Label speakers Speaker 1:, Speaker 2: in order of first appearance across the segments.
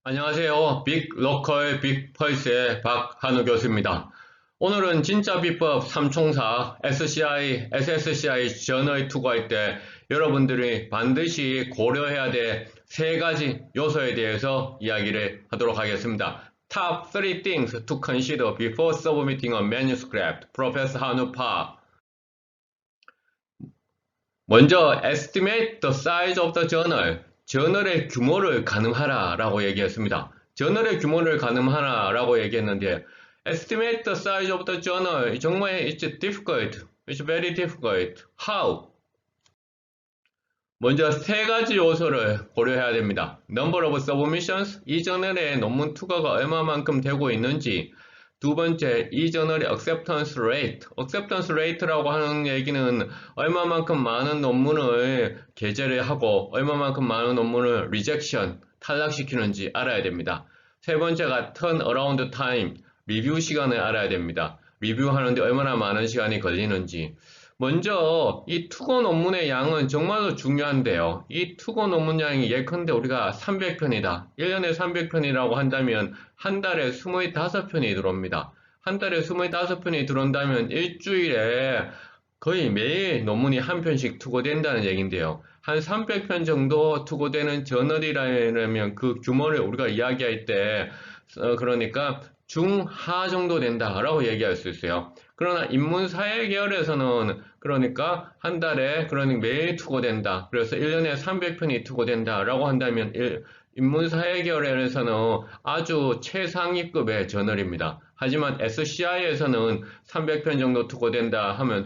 Speaker 1: 안녕하세요. 빅로컬 빅펄스의 박한우 교수입니다. 오늘은 진짜 비법 삼총사 SCI, SSCI 저널 투고할 때 여러분들이 반드시 고려해야 될 세 가지 요소에 대해서 이야기를 하도록 하겠습니다. Top 3 things to consider before submitting a manuscript. Professor 한우 파. 먼저 estimate the size of the journal. 저널의 규모를 가늠하라 라고 얘기했습니다. 저널의 규모를 가늠하라 라고 얘기했는데 estimate the size of the journal. 정말 it's difficult. It's very difficult. How? 먼저 세 가지 요소를 고려해야 됩니다. Number of submissions. 이 저널의 논문 투과가 얼마만큼 되고 있는지. 두 번째, 이 저널의 acceptance rate. acceptance rate라고 하는 얘기는 얼마만큼 많은 논문을 게재를 하고 얼마만큼 많은 논문을 rejection, 탈락시키는지 알아야 됩니다. 세 번째가 turnaround time, 리뷰 시간을 알아야 됩니다. 리뷰하는데 얼마나 많은 시간이 걸리는지. 먼저 이 투고 논문의 양은 정말로 중요한데요. 이 투고 논문 양이 예컨대 우리가 300편이다. 1년에 300편이라고 한다면 한 달에 25편이 들어옵니다. 한 달에 25편이 들어온다면 일주일에 거의 매일 논문이 한 편씩 투고된다는 얘기인데요. 한 300편 정도 투고되는 저널이라면 그 규모를 우리가 이야기할 때 그러니까 중하 정도 된다라고 얘기할 수 있어요. 그러나 인문사회 계열에서는 그러니까 한 달에 그러니까 매일 투고된다. 그래서 1년에 300편이 투고된다라고 한다면 인문사회 계열에서는 아주 최상위급의 저널입니다. 하지만 SCI에서는 300편 정도 투고된다 하면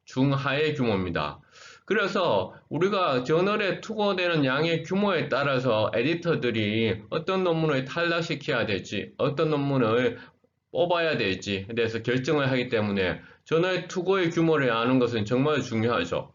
Speaker 1: 중하의 규모입니다. 그래서 우리가 저널에 투고되는 양의 규모에 따라서 에디터들이 어떤 논문을 탈락시켜야 될지, 어떤 논문을 뽑아야 될지에 대해서 결정을 하기 때문에 저널 투고의 규모를 아는 것은 정말 중요하죠.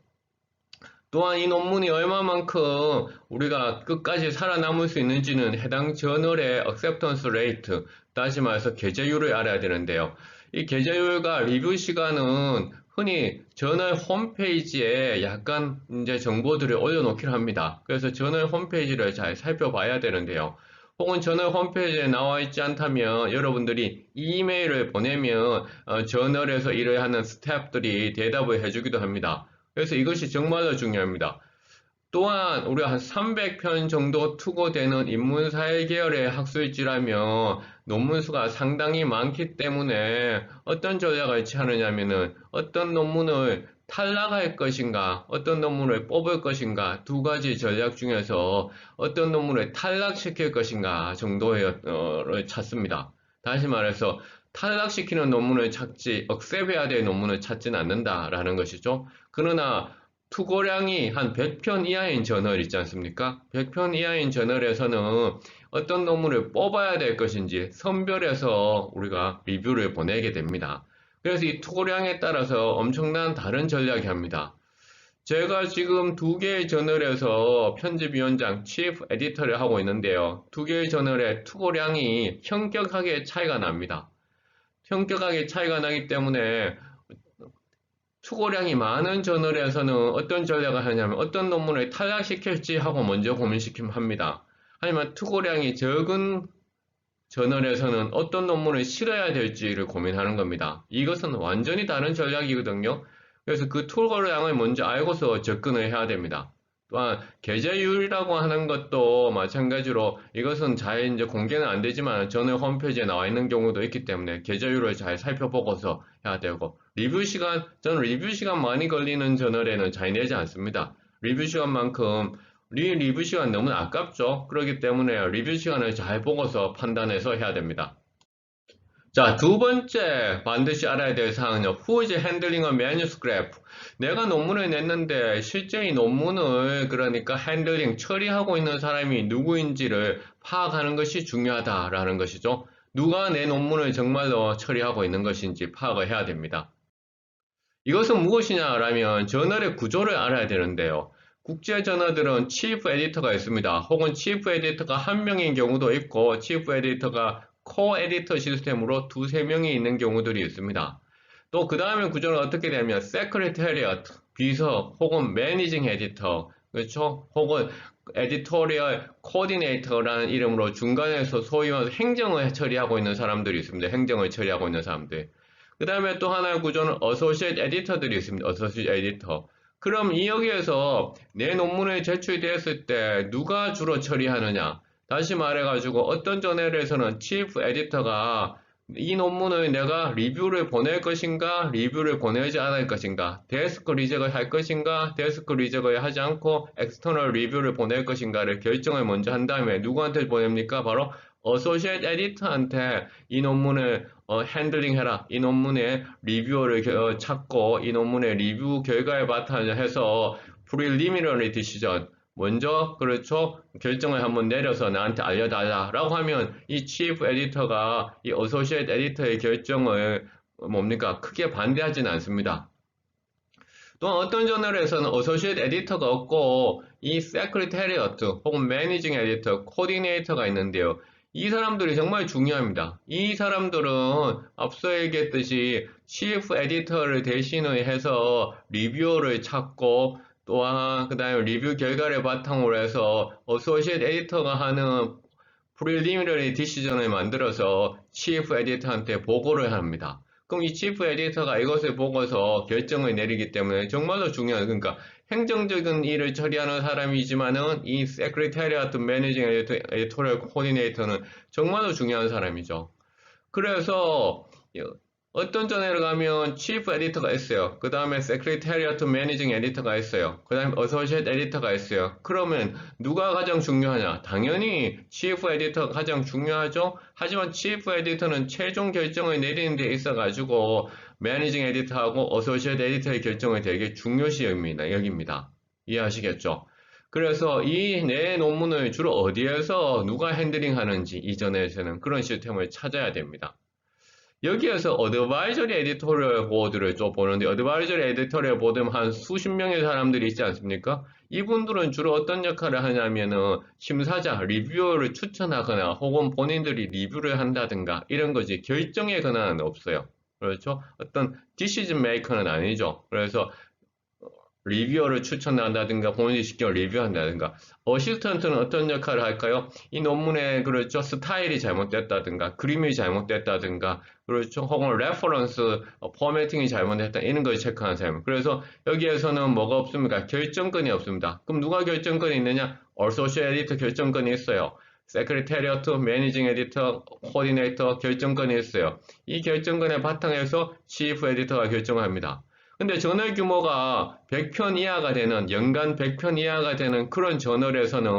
Speaker 1: 또한 이 논문이 얼마만큼 우리가 끝까지 살아남을 수 있는지는 해당 저널의 acceptance rate, 다시 말해서 게재율을 알아야 되는데요. 이 게재율과 리뷰 시간은 흔히 저널 홈페이지에 약간 이제 정보들을 올려놓기를 합니다. 그래서 저널 홈페이지를 잘 살펴봐야 되는데요. 혹은 저널 홈페이지에 나와 있지 않다면 여러분들이 이메일을 보내면 저널에서 일을 하는 스태프들이 대답을 해주기도 합니다. 그래서 이것이 정말로 중요합니다. 또한 우리가 한 300편 정도 투고되는 인문사회 계열의 학술지라면 논문 수가 상당히 많기 때문에 어떤 전략을 취하느냐면은 어떤 논문을 탈락할 것인가, 어떤 논문을 뽑을 것인가 두 가지 전략 중에서 어떤 논문을 탈락시킬 것인가 정도의 찾습니다. 다시 말해서 탈락시키는 논문을 찾지, 억셉해야 될 논문을 찾지는 않는다라는 것이죠. 그러나 투고량이 한 100편 이하인 저널 있지 않습니까? 100편 이하인 저널에서는 어떤 논문을 뽑아야 될 것인지 선별해서 우리가 리뷰를 보내게 됩니다. 그래서 이 투고량에 따라서 엄청난 다른 전략이 합니다. 제가 지금 두 개의 저널에서 편집위원장, 치프 에디터를 하고 있는데요. 두 개의 저널의 투고량이 현격하게 차이가 납니다. 현격하게 차이가 나기 때문에 투고량이 많은 저널에서는 어떤 전략을 하냐면 어떤 논문을 탈락시킬지 하고 먼저 고민시키면 합니다. 하지만 투고량이 적은 저널에서는 어떤 논문을 실어야 될지를 고민하는 겁니다. 이것은 완전히 다른 전략이거든요. 그래서 그 투고량을 먼저 알고서 접근을 해야 됩니다. 또한 게재율이라고 하는 것도 마찬가지로 이것은 잘 이제 공개는 안 되지만 저널 홈페이지에 나와 있는 경우도 있기 때문에 게재율을 잘 살펴보고서 해야 되고 리뷰 시간, 저는 리뷰 시간 많이 걸리는 저널에는 잘 내지 않습니다. 리뷰 시간만큼 리뷰 시간 너무 아깝죠. 그렇기 때문에 리뷰 시간을 잘 보고서 판단해서 해야 됩니다. 자, 두 번째 반드시 알아야 될 사항은요. Who is handling a manuscript? 내가 논문을 냈는데 실제 이 논문을 그러니까 핸들링, 처리하고 있는 사람이 누구인지를 파악하는 것이 중요하다라는 것이죠. 누가 내 논문을 정말로 처리하고 있는 것인지 파악을 해야 됩니다. 이것은 무엇이냐라면 저널의 구조를 알아야 되는데요. 국제 저널들은 치프 에디터가 있습니다. 혹은 치프 에디터가 한 명인 경우도 있고 치프 에디터가 코-에디터 시스템으로 두세 명이 있는 경우들이 있습니다. 또 그 다음에 구조는 어떻게 되냐면 세크레테리어트, 비서 혹은 매니징 에디터, 그렇죠? 혹은 에디토리얼 코디네이터라는 이름으로 중간에서 소위 말해서 행정을 처리하고 있는 사람들이 있습니다. 행정을 처리하고 있는 사람들. 그 다음에 또 하나의 구조는 어소시에이트 에디터들이 있습니다. 어소시에이트 에디터. 그럼 이 여기에서 내 논문에 제출되었을 때 누가 주로 처리하느냐? 다시 말해가지고 어떤 저널에서는 치프 에디터가 이 논문을 내가 리뷰를 보낼 것인가, 리뷰를 보내지 않을 것인가, 데스크 리젝을 할 것인가, 데스크 리젝을 하지 않고 엑스터널 리뷰를 보낼 것인가를 결정을 먼저 한 다음에 누구한테 보냅니까? 바로 어소시에이트 에디터한테 이 논문을 핸들링해라. 이 논문의 리뷰어를 찾고 이 논문의 리뷰 결과에 바탕을 해서 프리리미너리 디시전 먼저 그렇죠 결정을 한번 내려서 나한테 알려달라라고 하면 이 치프 에디터가 이 어소시에이트 에디터의 결정을 뭡니까 크게 반대하지는 않습니다. 또한 어떤 저널에서는 어소시에이트 에디터가 없고 이 세크리테리어트 혹은 매니징 에디터, 코디네이터가 있는데요. 이 사람들이 정말 중요합니다. 이 사람들은 앞서 얘기했듯이 치프 에디터를 대신을 해서 리뷰어를 찾고 또한 그 다음에 리뷰 결과를 바탕으로 해서 어소시에이트 에디터가 하는 프리리미너리 디시전을 만들어서 치프 에디터한테 보고를 합니다. 그럼 이 치프 에디터가 이것을 보고서 결정을 내리기 때문에 정말로 중요한 그러니까 행정적인 일을 처리하는 사람이지만은 이 Secretariat Managing Editorial Coordinator는 정말로 중요한 사람이죠. 그래서 어떤 전에를 가면 치프 에디터가 있어요. 그 다음에 세크리테리어트 매니징 에디터가 있어요. 그 다음에 어소시에이트 에디터가 있어요. 그러면 누가 가장 중요하냐? 당연히 치프 에디터가 가장 중요하죠. 하지만 치프 에디터는 최종 결정을 내리는 데 있어가지고 매니징 에디터하고 어소시에이트 에디터의 결정을 되게 중요시 여깁니다. 이해하시겠죠? 그래서 이 내 논문을 주로 어디에서 누가 핸들링 하는지 이전에서는 그런 시스템을 찾아야 됩니다. 여기에서 어드바이저리 에디토리얼 보드를 좀 보는데 어드바이저리 에디토리얼 보드는 한 수십 명의 사람들이 있지 않습니까? 이분들은 주로 어떤 역할을 하냐면은 심사자, 리뷰어를 추천하거나 혹은 본인들이 리뷰를 한다든가 이런 거지 결정의 권한은 없어요. 그렇죠? 어떤 디시즌 메이커는 아니죠. 그래서 리뷰어를 추천한다든가 본인이 직접 리뷰한다든가 어시스턴트는 어떤 역할을 할까요? 이 논문의 그렇죠 스타일이 잘못됐다든가 그림이 잘못됐다든가 그렇죠 혹은 레퍼런스 포매팅이 잘못됐다 이런 걸 체크하는 사람. 그래서 여기에서는 뭐가 없습니까? 결정권이 없습니다. 그럼 누가 결정권이 있느냐? 어소시에이트 에디터 결정권이 있어요. 세크리테리어트, 매니징 에디터, 코디네이터 결정권이 있어요. 이 결정권의 바탕에서 치프 에디터가 결정합니다. 근데 저널 규모가 100편 이하가 되는, 연간 100편 이하가 되는 그런 저널에서는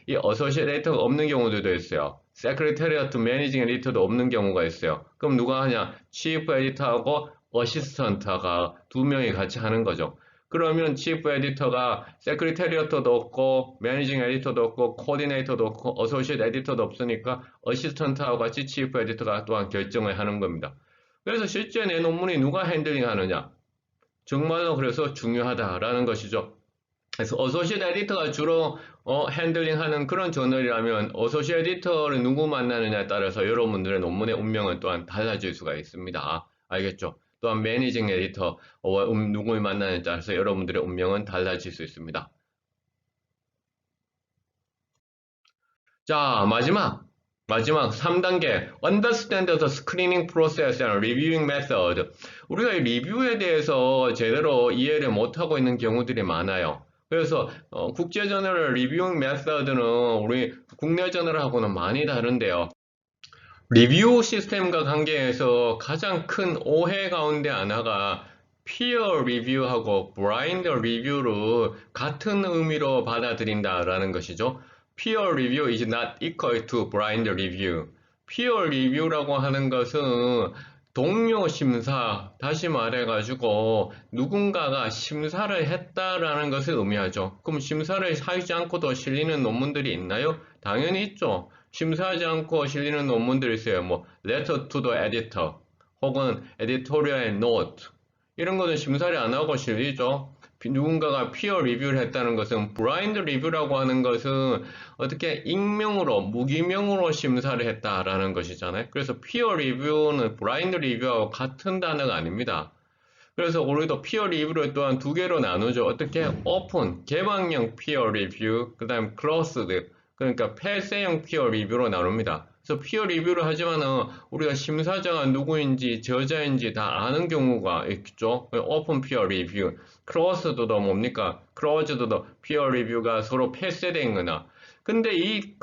Speaker 1: 이 어소시에이트 에디터가 없는 경우도 있어요. 세크리테리어트 매니징 에디터도 없는 경우가 있어요. 그럼 누가 하냐? 치프 에디터하고 어시스턴트가 두 명이 같이 하는 거죠. 그러면 치프 에디터가 세크리테리어트도 없고 매니징 에디터도 없고 코디네이터도 없고 어소시에이트 에디터도 없으니까 어시스턴트하고 같이 치프 에디터가 또한 결정을 하는 겁니다. 그래서 실제 내 논문이 누가 핸들링 하느냐? 정말로 그래서 중요하다라는 것이죠. 그래서 어소시에이트 에디터가 주로 핸들링하는 그런 저널이라면 어소시에이트 에디터를 누구 만나느냐에 따라서 여러분들의 논문의 운명은 또한 달라질 수가 있습니다. 알겠죠? 또한 매니징 에디터 누구를 만나느냐에 따라서 여러분들의 운명은 달라질 수 있습니다. 자, 마지막 3단계 Understand the Screening Process and Reviewing Method. 우리가 이 리뷰에 대해서 제대로 이해를 못하고 있는 경우들이 많아요. 그래서 국제 저널 리뷰잉 메서드는 우리 국내 저널하고는 많이 다른데요. 리뷰 시스템과 관계에서 가장 큰 오해 가운데 하나가 피어 리뷰하고 브라인드 리뷰를 같은 의미로 받아들인다라는 것이죠. Peer review is not equal to blind review. Peer review라고 하는 것은 동료 심사, 다시 말해가지고 누군가가 심사를 했다라는 것을 의미하죠. 그럼 심사를 하지 않고도 실리는 논문들이 있나요? 당연히 있죠. 심사하지 않고 실리는 논문들이 있어요. 뭐 Letter to the Editor 혹은 Editorial Note 이런 거는 심사를 안 하고 실리죠. 누군가가 피어 리뷰를 했다는 것은 브라인드 리뷰라고 하는 것은 어떻게 익명으로 무기명으로 심사를 했다라는 것이잖아요. 그래서 피어 리뷰는 브라인드 리뷰하고 같은 단어가 아닙니다. 그래서 우리도 피어 리뷰를 또한 두 개로 나누죠. 어떻게? 오픈, 개방형 피어 리뷰, 그 다음 클로스드, 그러니까 폐쇄형 피어 리뷰로 나눕니다. 그래서 피어 리뷰를 하지만은 우리가 심사자가 누구인지 저자인지 다 아는 경우가 있죠. 오픈 피어 리뷰, 클로스드도 뭡니까? 클로즈드도 피어 리뷰가 서로 폐쇄된 거나. 근데 이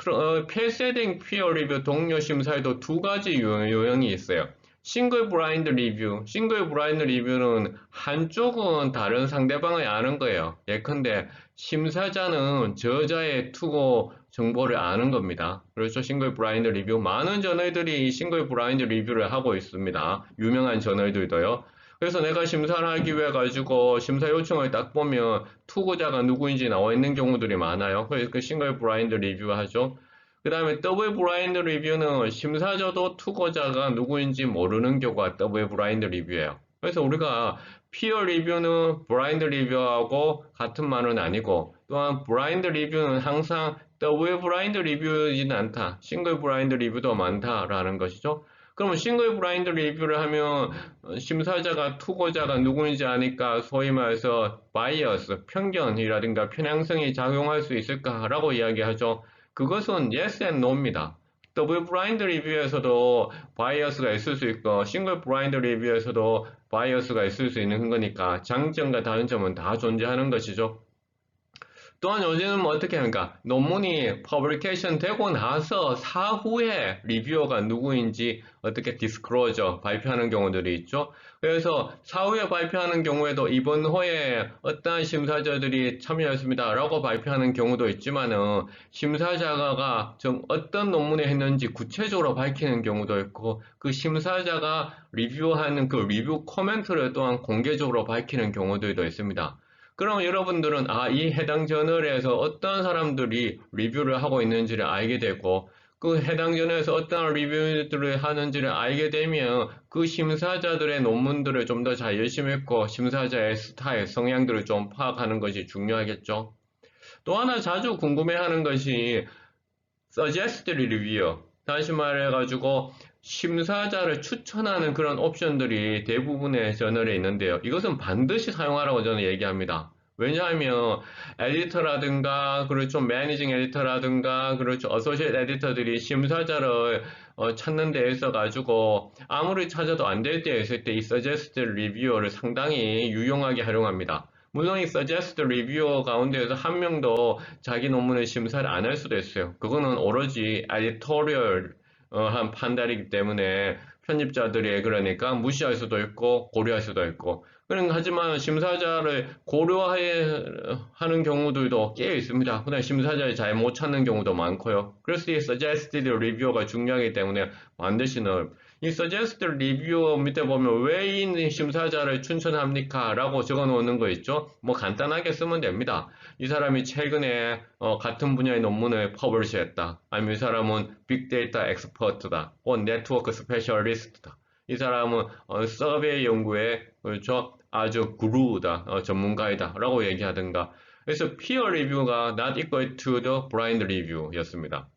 Speaker 1: 폐쇄된 피어 리뷰 동료 심사에도 두 가지 유형이 있어요. 싱글 브라인드 리뷰. 싱글 브라인드 리뷰는 한쪽은 다른 상대방을 아는 거예요. 예컨대 심사자는 저자의 투고 정보를 아는 겁니다. 그렇죠. 싱글 브라인드 리뷰. 많은 저널들이 싱글 브라인드 리뷰를 하고 있습니다. 유명한 저널들도요. 그래서 내가 심사를 하기 위해 가지고 심사 요청을 딱 보면 투고자가 누구인지 나와 있는 경우들이 많아요. 그래서 그 싱글 브라인드 리뷰 하죠. 그 다음에 더블 브라인드 리뷰는 심사자도 투고자가 누구인지 모르는 경우가 더블 브라인드 리뷰예요. 그래서 우리가 피어 리뷰는 브라인드 리뷰하고 같은 말은 아니고, 또한 브라인드 리뷰는 항상 더블 브라인드 리뷰이지는 않다. 싱글 브라인드 리뷰도 많다라는 것이죠. 그러면 싱글 브라인드 리뷰를 하면 심사자가 투고자가 누구인지 아니까 소위 말해서 바이어스, 편견이라든가 편향성이 작용할 수 있을까라고 이야기하죠. 그것은 yes and no입니다. 더블 브라인드 리뷰에서도 바이어스가 있을 수 있고 싱글 브라인드 리뷰에서도 바이어스가 있을 수 있는 거니까 장점과 단점은 다 존재하는 것이죠. 또한 요즘은 뭐 어떻게 합니까? 논문이 퍼블리케이션 되고 나서 사후에 리뷰어가 누구인지 어떻게 디스클로저 발표하는 경우들이 있죠. 그래서 사후에 발표하는 경우에도 이번 호에 어떠한 심사자들이 참여했습니다 라고 발표하는 경우도 있지만은 심사자가 어떤 논문에 했는지 구체적으로 밝히는 경우도 있고 그 심사자가 리뷰하는 그 리뷰 코멘트를 또한 공개적으로 밝히는 경우들도 있습니다. 그럼 여러분들은 이 해당 저널에서 어떤 사람들이 리뷰를 하고 있는지를 알게 되고 그 해당 저널에서 어떤 리뷰들을 하는지를 알게 되면 그 심사자들의 논문들을 좀 더 잘 열심히 읽고 심사자의 스타일, 성향들을 좀 파악하는 것이 중요하겠죠. 또 하나 자주 궁금해하는 것이 suggested review. 다시 말해가지고 심사자를 추천하는 그런 옵션들이 대부분의 저널에 있는데요. 이것은 반드시 사용하라고 저는 얘기합니다. 왜냐하면 에디터라든가 그렇죠 매니징 에디터라든가 그렇죠 어소시에이트 에디터들이 심사자를 찾는 데 있어 가지고 아무리 찾아도 안 될 때 있을 때 이 suggested review를 상당히 유용하게 활용합니다. 물론 이 suggest reviewer 가운데에서 한 명도 자기 논문을 심사를 안 할 수도 있어요. 그거는 오로지 editorial 한 판단이기 때문에 편집자들이 그러니까 무시할 수도 있고 고려할 수도 있고 하지만 심사자를 고려하는 경우들도 꽤 있습니다. 그다음 심사자를 잘 못 찾는 경우도 많고요. 그래서 이 suggested review가 중요하기 때문에 반드시 이 suggested review 밑에 보면 왜 이 심사자를 추천합니까? 라고 적어 놓는 거 있죠. 뭐 간단하게 쓰면 됩니다. 이 사람이 최근에 같은 분야의 논문을 퍼블리시했다. 아니면 이 사람은 빅데이터 엑스퍼트다. 혹은 네트워크 스페셜리스트다. 이 사람은 서베이 연구에 그렇죠? 아주 구루다, 전문가이다 라고 얘기하든가. 그래서 peer review가 not equal to the blind review 였습니다.